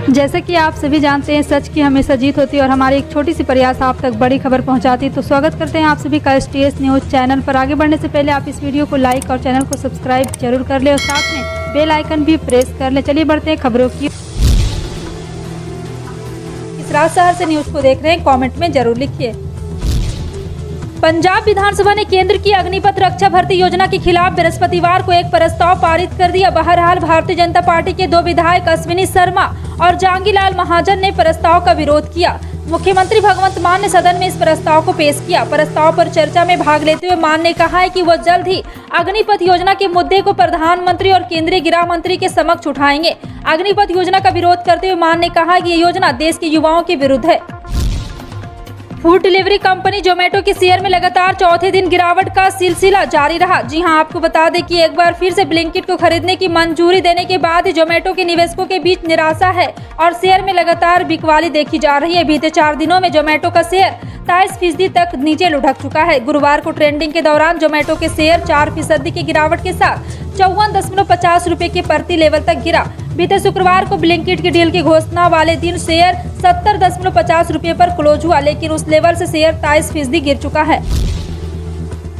जैसे कि आप सभी जानते हैं, सच की हमेशा जीत होती है और हमारी एक छोटी सी प्रयास आप तक बड़ी खबर पहुंचाती है। तो स्वागत करते हैं आप सभी का STS न्यूज़ चैनल पर। आगे बढ़ने से पहले आप इस वीडियो को लाइक और चैनल को सब्सक्राइब जरूर कर ले और साथ में बेल आइकन भी प्रेस कर ले। चलिए बढ़ते हैं खबरों की। किस राज शहर से न्यूज़ को देख रहे हैं, कॉमेंट में जरूर लिखिए। पंजाब विधानसभा ने केंद्र की अग्निपथ रक्षा भर्ती योजना के खिलाफ बृहस्पतिवार को एक प्रस्ताव पारित कर दिया। बहरहाल भारतीय जनता पार्टी के 2 विधायक अश्विनी शर्मा और जांगीलाल महाजन ने प्रस्ताव का विरोध किया। मुख्यमंत्री भगवंत मान ने सदन में इस प्रस्ताव को पेश किया। प्रस्ताव पर चर्चा में भाग लेते हुए मान ने कहा है कि वो जल्द ही अग्निपथ योजना के मुद्दे को प्रधानमंत्री और केंद्रीय गृह मंत्री के समक्ष उठाएंगे। अग्निपथ योजना का विरोध करते हुए मान ने कहा कि ये योजना देश के युवाओं के विरुद्ध है। फूड डिलीवरी कंपनी जोमेटो के शेयर में लगातार चौथे दिन गिरावट का सिलसिला जारी रहा। जी हां, आपको बता दें कि एक बार फिर से ब्लिंकिट को खरीदने की मंजूरी देने के बाद जोमेटो के निवेशकों के बीच निराशा है और शेयर में लगातार बिकवाली देखी जा रही है। बीते 4 दिनों में जोमेटो का शेयर 23% तक नीचे लुढ़क चुका है। गुरुवार को ट्रेंडिंग के दौरान जोमेटो के शेयर 4% की गिरावट के साथ 54.50 रुपए के प्रति लेवल तक गिरा। बीते शुक्रवार को ब्लिंकिट की डील की घोषणा वाले दिन शेयर 70.50 रुपए पर क्लोज हुआ, लेकिन उस लेवल से शेयर 23% गिर चुका है।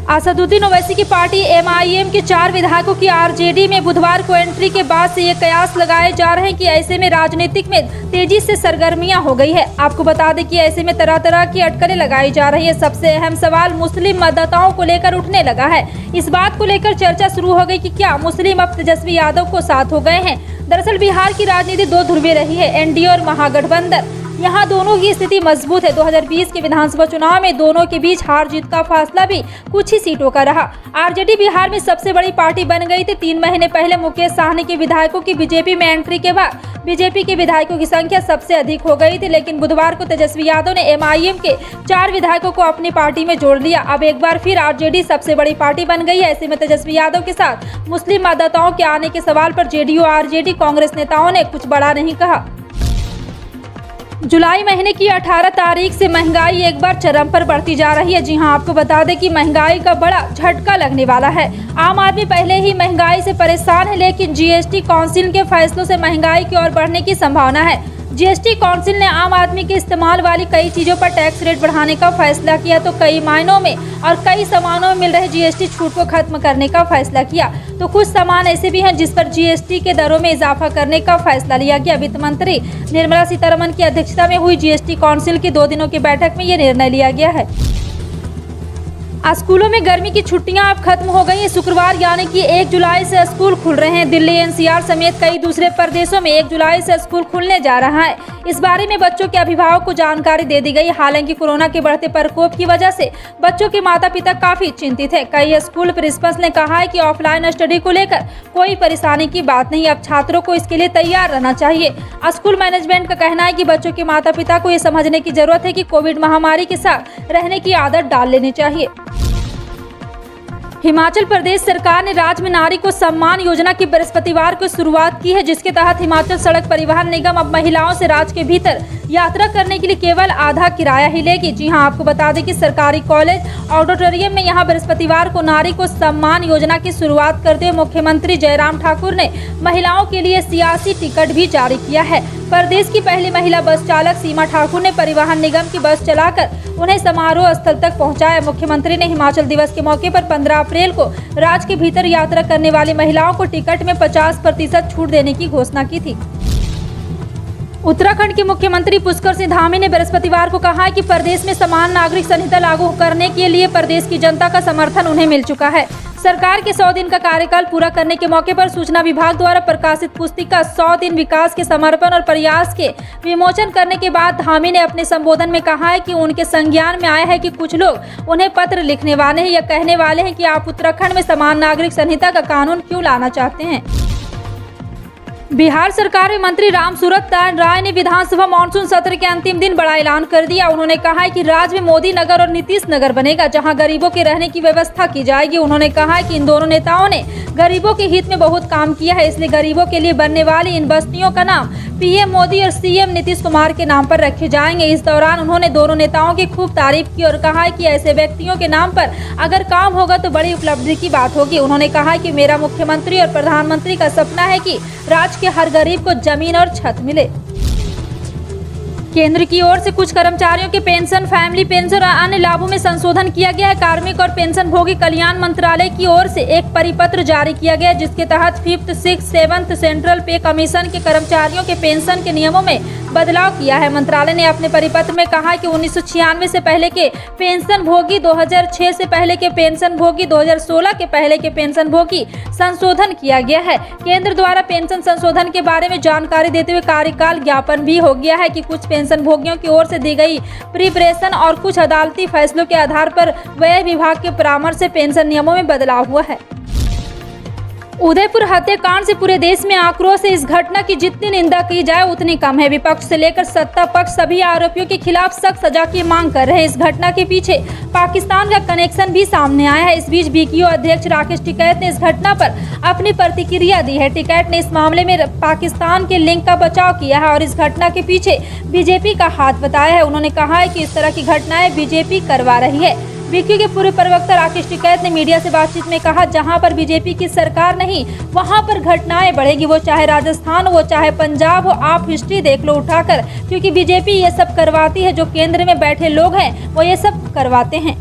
असदुद्दीन ओवैसी की पार्टी MIM के 4 विधायकों की RJD में बुधवार को एंट्री के बाद से ये कयास लगाए जा रहे हैं कि ऐसे में राजनीतिक में तेजी से सरगर्मियां हो गई है। आपको बता दें कि ऐसे में तरह तरह की अटकलें लगाई जा रही है। सबसे अहम सवाल मुस्लिम मतदाताओं को लेकर उठने लगा है। इस बात को लेकर चर्चा शुरू हो गई कि क्या मुस्लिम अब तेजस्वी यादव को साथ हो गए हैं। दरअसल बिहार की राजनीति 2 ध्रुवीय रही है, NDA और महागठबंधन। यहाँ दोनों की स्थिति मजबूत है। 2020 के विधानसभा चुनाव में दोनों के बीच हार जीत का फासला भी कुछ ही सीटों का रहा। RJD बिहार में सबसे बड़ी पार्टी बन गई थी। 3 महीने पहले मुकेश साहनी के विधायकों की बीजेपी में एंट्री के बाद बीजेपी के विधायकों की संख्या सबसे अधिक हो गई थी, लेकिन बुधवार को तेजस्वी यादव ने MIM के 4 विधायकों को अपनी पार्टी में जोड़ लिया। अब एक बार फिर RJD सबसे बड़ी पार्टी बन गई है। ऐसे में तेजस्वी यादव के साथ मुस्लिम मतदाताओं के आने के सवाल पर JDU RJD कांग्रेस नेताओं ने कुछ बड़ा नहीं कहा। जुलाई महीने की 18 तारीख से महंगाई एक बार चरम पर बढ़ती जा रही है। जी हां, आपको बता दें कि महंगाई का बड़ा झटका लगने वाला है। आम आदमी पहले ही महंगाई से परेशान है, लेकिन GST काउंसिल के फैसलों से महंगाई की ओर बढ़ने की संभावना है। GST काउंसिल ने आम आदमी के इस्तेमाल वाली कई चीजों पर टैक्स रेट बढ़ाने का फैसला किया, तो कई मायनों में और कई सामानों में मिल रहे GST छूट को खत्म करने का फैसला किया। तो कुछ सामान ऐसे भी हैं जिस पर GST के दरों में इजाफा करने का फैसला लिया गया। वित्त मंत्री निर्मला सीतारमण की अध्यक्षता में हुई GST काउंसिल की 2 दिनों की बैठक में ये निर्णय लिया गया है। स्कूलों में गर्मी की छुट्टियां अब खत्म हो गई हैं। शुक्रवार यानी कि 1 जुलाई से स्कूल खुल रहे हैं। दिल्ली NCR समेत कई दूसरे प्रदेशों में 1 जुलाई से स्कूल खुलने जा रहा है। इस बारे में बच्चों के अभिभावक को जानकारी दे दी गई। हालांकि कोरोना के बढ़ते प्रकोप की वजह से बच्चों के माता पिता काफी चिंतित है। कई स्कूल प्रिंसिपल्स ने कहा है कि ऑफलाइन स्टडी को लेकर कोई परेशानी की बात नहीं, अब छात्रों को इसके लिए तैयार रहना चाहिए। स्कूल मैनेजमेंट का कहना है कि बच्चों के माता पिता को ये समझने की जरूरत है कि कोविड महामारी के साथ रहने की आदत डाल लेनी चाहिए। हिमाचल प्रदेश सरकार ने राज्य में नारी को सम्मान योजना की बृहस्पतिवार को शुरुआत की है, जिसके तहत हिमाचल सड़क परिवहन निगम अब महिलाओं से राज्य के भीतर यात्रा करने के लिए केवल आधा किराया ही लेगी। जी हां, आपको बता दें कि सरकारी कॉलेज ऑडिटोरियम में यहां बृहस्पतिवार को नारी को सम्मान योजना की शुरुआत करते हुए मुख्यमंत्री जयराम ठाकुर ने महिलाओं के लिए सियासी टिकट भी जारी किया है। प्रदेश की पहली महिला बस चालक सीमा ठाकुर ने परिवहन निगम की बस चलाकर उन्हें समारोह स्थल तक पहुंचाया। मुख्यमंत्री ने हिमाचल दिवस के मौके पर 15 अप्रैल को राज्य के भीतर यात्रा करने वाली महिलाओं को टिकट में 50% छूट देने की घोषणा की थी। उत्तराखंड के मुख्यमंत्री पुष्कर सिंह धामी ने बृहस्पतिवार को कहा है कि प्रदेश में समान नागरिक संहिता लागू करने के लिए प्रदेश की जनता का समर्थन उन्हें मिल चुका है। सरकार के 100 दिन का कार्यकाल पूरा करने के मौके पर सूचना विभाग द्वारा प्रकाशित पुस्तिका 100 दिन विकास के समर्पण और प्रयास के विमोचन करने के बाद धामी ने अपने संबोधन में कहा है कि उनके संज्ञान में आया है कि कुछ लोग उन्हें पत्र लिखने वाले हैं या कहने वाले हैं कि आप उत्तराखंड में समान नागरिक संहिता का कानून क्यों लाना चाहते हैं। बिहार सरकार में मंत्री रामसूरत राय ने विधानसभा मानसून सत्र के अंतिम दिन बड़ा ऐलान कर दिया। उन्होंने कहा है कि राज्य में मोदी नगर और नीतीश नगर बनेगा, जहां गरीबों के रहने की व्यवस्था की जाएगी। उन्होंने कहा है कि इन दोनों नेताओं ने गरीबों के हित में बहुत काम किया है, इसलिए गरीबों के लिए बनने वाली इन बस्तियों का नाम PM मोदी और CM नीतीश कुमार के नाम पर रखे जाएंगे। इस दौरान उन्होंने दोनों नेताओं की खूब तारीफ की और कहा है कि ऐसे व्यक्तियों के नाम पर अगर काम होगा तो बड़ी उपलब्धि की बात होगी। उन्होंने कहा कि मेरा मुख्यमंत्री और प्रधानमंत्री का सपना है कि राज्य के हर गरीब को जमीन और छत मिले। केंद्र की ओर से कुछ कर्मचारियों के पेंशन, फैमिली पेंशन और अन्य लाभों में संशोधन किया गया है। कार्मिक और पेंशनभोगी कल्याण मंत्रालय की ओर से एक परिपत्र जारी किया गया जिसके तहत 5th, 6th, 7th सेंट्रल पे कमीशन के कर्मचारियों के पेंशन के नियमों में बदलाव किया है। मंत्रालय ने अपने परिपत्र में कहा कि 1996 से पहले के पेंशन भोगी, 2006 से पहले के पेंशन भोगी, 2016 के पहले के पेंशन भोगी संशोधन किया गया है। केंद्र द्वारा पेंशन संशोधन के बारे में जानकारी देते हुए कार्यकाल ज्ञापन भी हो गया है कि कुछ पेंशन भोगियों की ओर से दी गई प्रिपरेशन और कुछ अदालती फैसलों के आधार पर व्यय विभाग के परामर्श से पेंशन नियमों में बदलाव हुआ है। उदयपुर हत्याकांड से पूरे देश में आक्रोश है। इस घटना की जितनी निंदा की जाए उतनी कम है। विपक्ष से लेकर सत्ता पक्ष सभी आरोपियों के खिलाफ सख्त सजा की मांग कर रहे हैं। इस घटना के पीछे पाकिस्तान का कनेक्शन भी सामने आया है। इस बीच बीकेयू अध्यक्ष राकेश टिकैत ने इस घटना पर अपनी प्रतिक्रिया दी है। टिकैत ने इस मामले में पाकिस्तान के लिंक का बचाव किया है और इस घटना के पीछे बीजेपी का हाथ बताया है। उन्होंने कहा है कि इस तरह की घटनाएं बीजेपी करवा रही है। बीकेयू के पूर्व प्रवक्ता राकेश टिकैत ने मीडिया से बातचीत में कहा, जहां पर बीजेपी की सरकार नहीं वहां पर घटनाएं बढ़ेगी, वो चाहे राजस्थान हो चाहे पंजाब हो। आप हिस्ट्री देख लो उठाकर, क्योंकि बीजेपी ये सब करवाती है। जो केंद्र में बैठे लोग हैं वो ये सब करवाते हैं।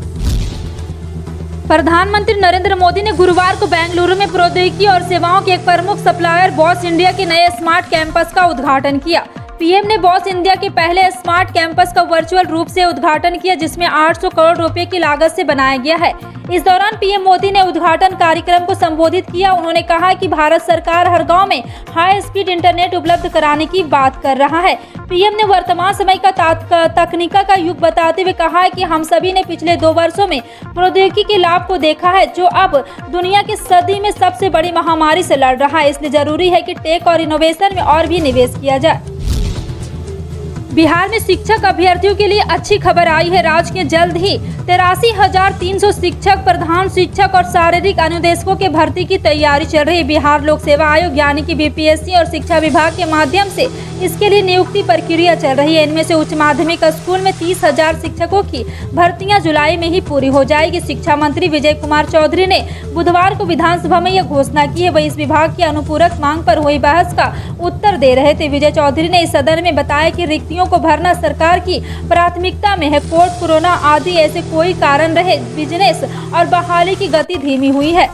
प्रधानमंत्री नरेंद्र मोदी ने गुरुवार को बेंगलुरु में प्रौद्योगिकी और सेवाओं के एक प्रमुख सप्लायर बॉस इंडिया के नए स्मार्ट कैंपस का उद्घाटन किया। पीएम ने बॉस इंडिया के पहले स्मार्ट कैंपस का वर्चुअल रूप से उद्घाटन किया जिसमें 800 करोड़ रुपए की लागत से बनाया गया है। इस दौरान पीएम मोदी ने उद्घाटन कार्यक्रम को संबोधित किया। उन्होंने कहा कि भारत सरकार हर गांव में हाई स्पीड इंटरनेट उपलब्ध कराने की बात कर रहा है। पीएम ने वर्तमान समय का तकनीका का युग बताते हुए कहा है कि हम सभी ने पिछले 2 वर्षों में प्रौद्योगिकी के लाभ को देखा है जो अब दुनिया की सदी में सबसे बड़ी महामारी से लड़ रहा है। इसलिए जरूरी है कि टेक और इनोवेशन में और भी निवेश किया जाए। बिहार में शिक्षक अभ्यर्थियों के लिए अच्छी खबर आई है। राज्य के जल्द ही 83,300 शिक्षक, प्रधान शिक्षक और शारीरिक अनुदेशकों के भर्ती की तैयारी चल रही है। बिहार लोक सेवा आयोग यानी कि बीपीएससी और शिक्षा विभाग के माध्यम से इसके लिए नियुक्ति प्रक्रिया चल रही है। इनमें से उच्च माध्यमिक स्कूल में 30,000 शिक्षकों की भर्तियां जुलाई में ही पूरी हो जाएगी। शिक्षा मंत्री विजय कुमार चौधरी ने बुधवार को विधानसभा में यह घोषणा की है। वह इस विभाग की अनुपूरक मांग पर हुई बहस का उत्तर दे रहे थे। विजय चौधरी ने इस सदन में बताया कि रिक्तियों को भरना सरकार की प्राथमिकता में है। कोर्ट, कोरोना आदि ऐसे कोई कारण रहे, बिजनेस और बहाली की गति धीमी हुई है।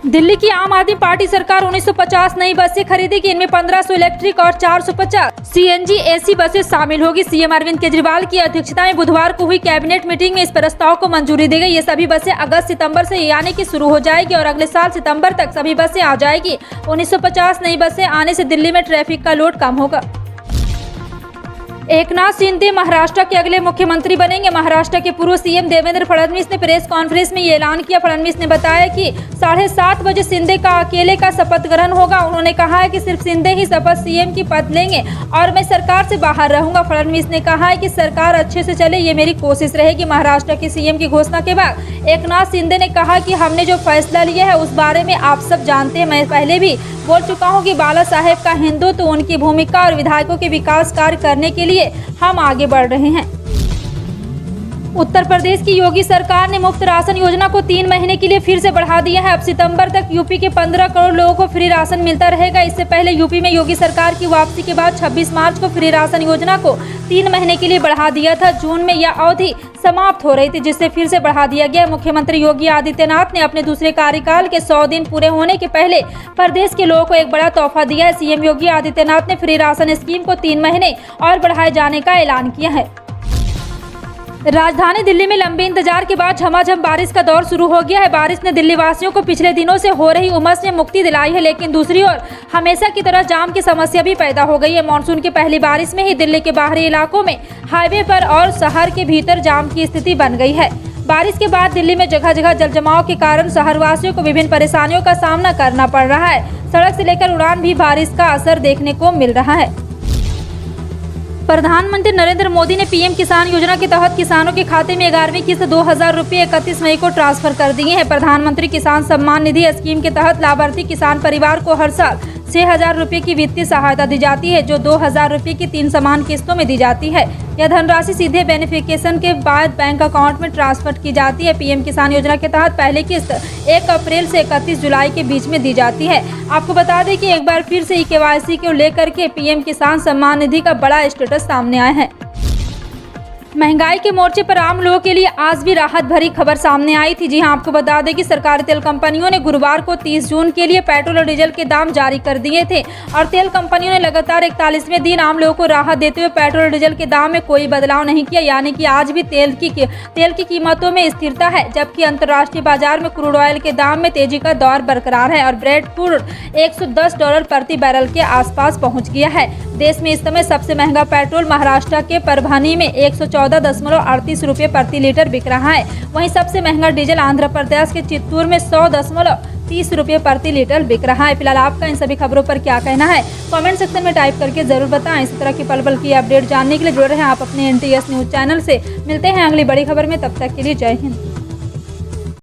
दिल्ली की आम आदमी पार्टी सरकार 1950 नई बसें खरीदेगी। इनमें 1500 इलेक्ट्रिक और 450 सीएनजी एसी बसें शामिल होगी। सीएम अरविंद केजरीवाल की अध्यक्षता में बुधवार को हुई कैबिनेट मीटिंग में इस प्रस्ताव को मंजूरी दी गई। ये सभी बसें अगस्त-सितंबर से यानी कि शुरू हो जाएगी और अगले साल सितंबर तक सभी बसें आ जाएगी। 1950 नई बसें आने से दिल्ली में ट्रैफिक का लोड कम होगा। एकनाथ शिंदे महाराष्ट्र के अगले मुख्यमंत्री बनेंगे। महाराष्ट्र के पूर्व सीएम देवेंद्र फडणवीस ने प्रेस कॉन्फ्रेंस में ये ऐलान किया। फडणवीस ने बताया कि 7:30 बजे शिंदे का अकेले का शपथ ग्रहण होगा। उन्होंने कहा है कि सिर्फ शिंदे ही शपथ सीएम की पद लेंगे और मैं सरकार से बाहर रहूंगा। फडणवीस ने कहा है कि सरकार अच्छे से चले, ये मेरी कोशिश रहेगी। महाराष्ट्र के सीएम की घोषणा के बाद एकनाथ शिंदे ने कहा कि हमने जो फैसला लिया है उस बारे में आप सब जानते हैं। मैं पहले भी बोल चुका हूं कि बाला साहेब का हिंदुत्व, उनकी भूमिका और विधायकों के विकास कार्य करने के लिए हम आगे बढ़ रहे हैं। उत्तर प्रदेश की योगी सरकार ने मुफ्त राशन योजना को 3 महीने के लिए फिर से बढ़ा दिया है। अब सितंबर तक यूपी के 15 करोड़ लोगों को फ्री राशन मिलता रहेगा। इससे पहले यूपी में योगी सरकार की वापसी के बाद 26 मार्च को फ्री राशन योजना को 3 महीने के लिए बढ़ा दिया था। जून में यह अवधि समाप्त हो रही थी जिससे फिर से बढ़ा दिया गया। मुख्यमंत्री योगी आदित्यनाथ ने अपने दूसरे कार्यकाल के 100 दिन पूरे होने के पहले प्रदेश के लोगों को एक बड़ा तोहफा दिया है। सीएम योगी आदित्यनाथ ने फ्री राशन स्कीम को 3 महीने और बढ़ाए जाने का ऐलान किया है। राजधानी दिल्ली में लंबे इंतजार के बाद झमाझम बारिश का दौर शुरू हो गया है। बारिश ने दिल्ली वासियों को पिछले दिनों से हो रही उमस से मुक्ति दिलाई है, लेकिन दूसरी ओर हमेशा की तरह जाम की समस्या भी पैदा हो गई है। मानसून की पहली बारिश में ही दिल्ली के बाहरी इलाकों में, हाईवे पर और शहर के भीतर जाम की स्थिति बन गई है। बारिश के बाद दिल्ली में जगह जगह जलजमाव के कारण शहरवासियों को विभिन्न परेशानियों का सामना करना पड़ रहा है। सड़क से लेकर उड़ान भी बारिश का असर देखने को मिल रहा है। प्रधानमंत्री नरेंद्र मोदी ने पीएम किसान योजना के तहत किसानों के खाते में 11वीं किस्त 2,000 रुपये 31 मई को ट्रांसफर कर दिए हैं। प्रधानमंत्री किसान सम्मान निधि स्कीम के तहत लाभार्थी किसान परिवार को हर साल 6,000 रुपये की वित्तीय सहायता दी जाती है, जो 2,000 रुपये की 3 समान किस्तों में दी जाती है। यह धनराशि सीधे बेनिफिकेशन के बाद बैंक अकाउंट में ट्रांसफर की जाती है। पीएम किसान योजना के तहत पहली किस्त 1 अप्रैल से 31 जुलाई के बीच में दी जाती है। आपको बता दें कि एक बार फिर से KYC को लेकर के पीएम किसान सम्मान निधि का बड़ा स्टेटस सामने आया है। महंगाई के मोर्चे पर आम लोगों के लिए आज भी राहत भरी खबर सामने आई थी। जी हां, आपको बता दें कि सरकारी तेल कंपनियों ने गुरुवार को 30 जून के लिए पेट्रोल और डीजल के दाम जारी कर दिए थे और तेल कंपनियों ने लगातार 41वें दिन आम लोगों को राहत देते हुए पेट्रोल और डीजल के दाम में कोई बदलाव नहीं किया, यानी कि आज भी तेल की कीमतों में स्थिरता है। जबकि अंतर्राष्ट्रीय बाजार में क्रूड ऑयल के दाम में तेजी का दौर बरकरार है और ब्रेंट क्रूड $110 प्रति बैरल के आसपास पहुंच गया है। देश में इस समय सबसे महंगा पेट्रोल महाराष्ट्र के परभनी में 114.38 रुपये प्रति लीटर बिक रहा है। वहीं सबसे महंगा डीजल आंध्र प्रदेश के चित्तूर में 100.30 रुपये प्रति लीटर बिक रहा है। फिलहाल आपका इन सभी खबरों पर क्या कहना है, कमेंट सेक्शन में टाइप करके जरूर बताएं। इसी तरह की पल पल की अपडेट जानने के लिए जुड़े रहें आप अपने NTS न्यूज चैनल से। मिलते हैं अगली बड़ी खबर में, तब तक के लिए जय हिंद।